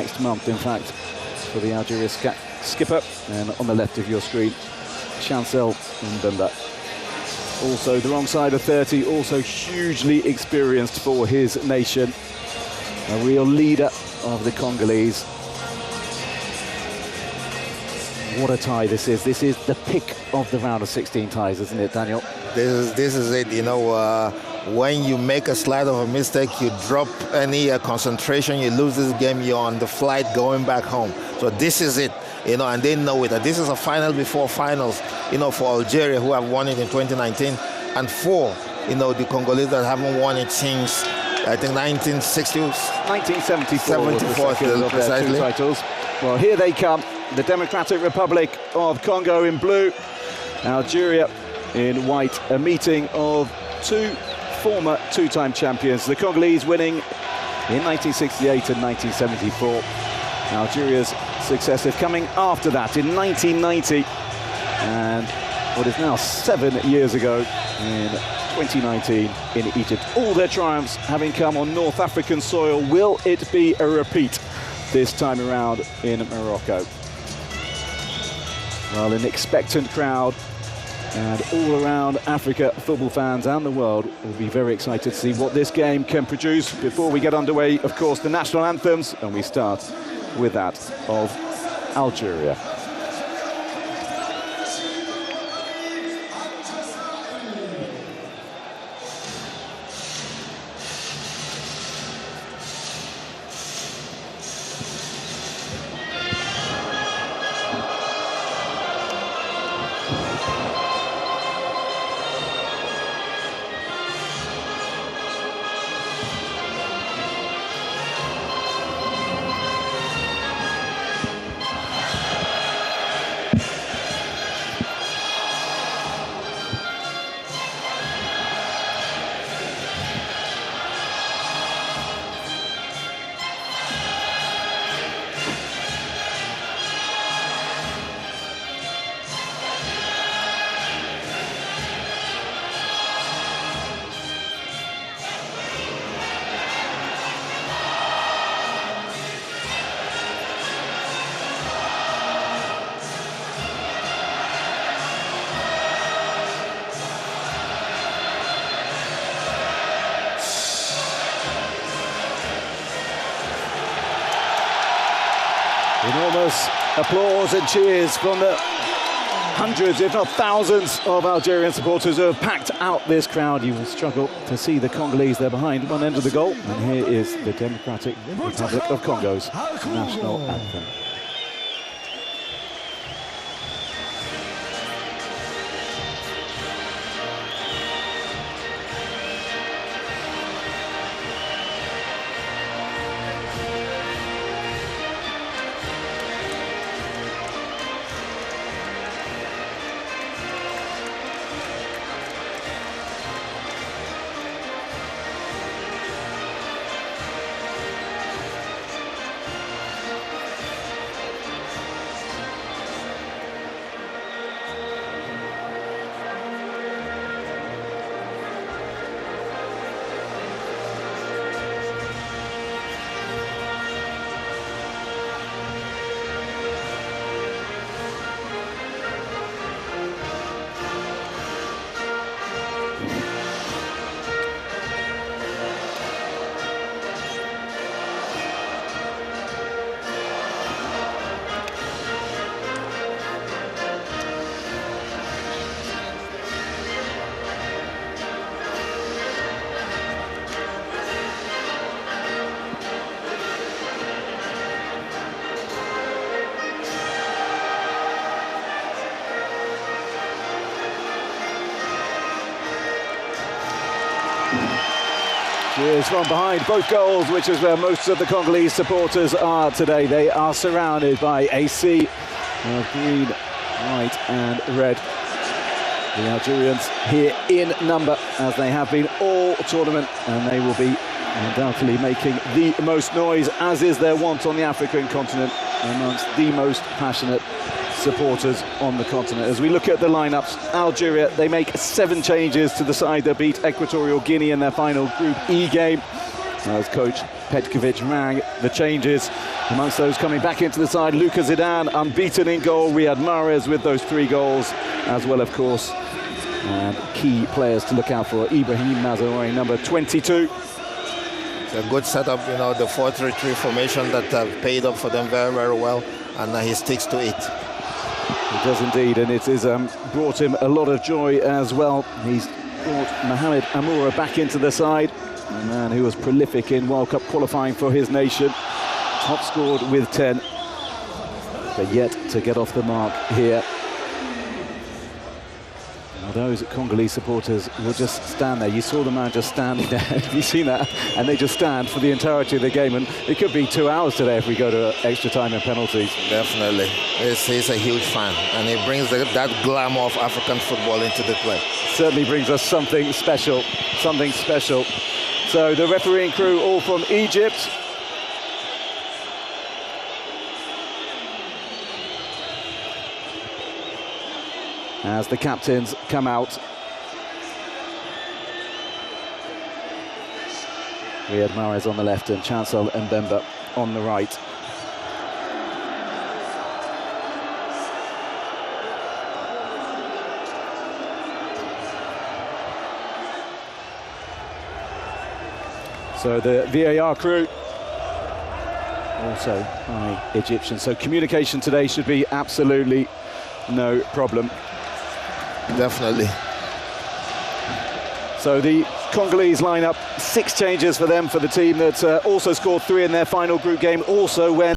next month, in fact, for the Algeria skipper. And on the left of your screen, Chancel Mbemba. Also the wrong side of 30, also hugely experienced for his nation. A real leader of the Congolese. What a tie this is. This is the pick of the round of 16 ties, isn't it, Daniel? This is it, you know, when you make a slight of a mistake, you drop any concentration, you lose this game, you're on the flight going back home. So this is it, you know, and they know it. That this is a final before finals, you know, for Algeria, who have won it in 2019, and for, you know, the Congolese that haven't won it since, I think, 1960s? 1974 precisely. Titles. Well, here they come. The Democratic Republic of Congo in blue, Algeria in white. A meeting of two former two-time champions. The Congolese winning in 1968 and 1974. Algeria's successive coming after that in 1990. And what is now 7 years ago in 2019 in Egypt. All their triumphs having come on North African soil. Will it be a repeat this time around in Morocco? Well, an expectant crowd, and all around Africa, football fans and the world will be very excited to see what this game can produce. Before we get underway, of course, the national anthems, and we start with that of Algeria. Enormous applause and cheers from the hundreds, if not thousands, of Algerian supporters who have packed out this crowd. You will struggle to see the Congolese there behind one end of the goal. And here is the Democratic Republic of Congo's national anthem. Cheers from behind both goals, which is where most of the Congolese supporters are today. They are surrounded by a sea of green, white and red. The Algerians here in number, as they have been all tournament, and they will be undoubtedly making the most noise, as is their wont on the African continent, amongst the most passionate supporters on the continent. As we look at the lineups, Algeria, they make 7 changes to the side that beat Equatorial Guinea in their final Group E game. As coach Petkovic rang the changes. Amongst those coming back into the side, Luka Zidane, unbeaten in goal. Riyad Mahrez with those 3 goals, as well, of course. And key players to look out for: Ibrahim Mazaroui, number 22. It's a good setup, you know, the 4-3-3 formation that paid up for them very, very well, and he sticks to it. He does indeed, and it has brought him a lot of joy as well. He's brought Mohamed Amoura back into the side, a man who was prolific in World Cup qualifying for his nation. Top scored with 10, but yet to get off the mark here. Now those Congolese supporters will just stand there. You saw the man just standing there. Have you seen that? And they just stand for the entirety of the game. And it could be 2 hours today if we go to extra time and penalties. Definitely. He's a huge fan, and he brings that glamour of African football into the play. Certainly brings us something special, something special. So the refereeing crew all from Egypt. As the captains come out. Riyad Mahrez on the left and Chancel Mbemba on the right. So the VAR crew also by Egyptian. So communication today should be absolutely no problem. Definitely. So the Congolese lineup, 6 changes for them, for the team that also scored 3 in their final group game, also when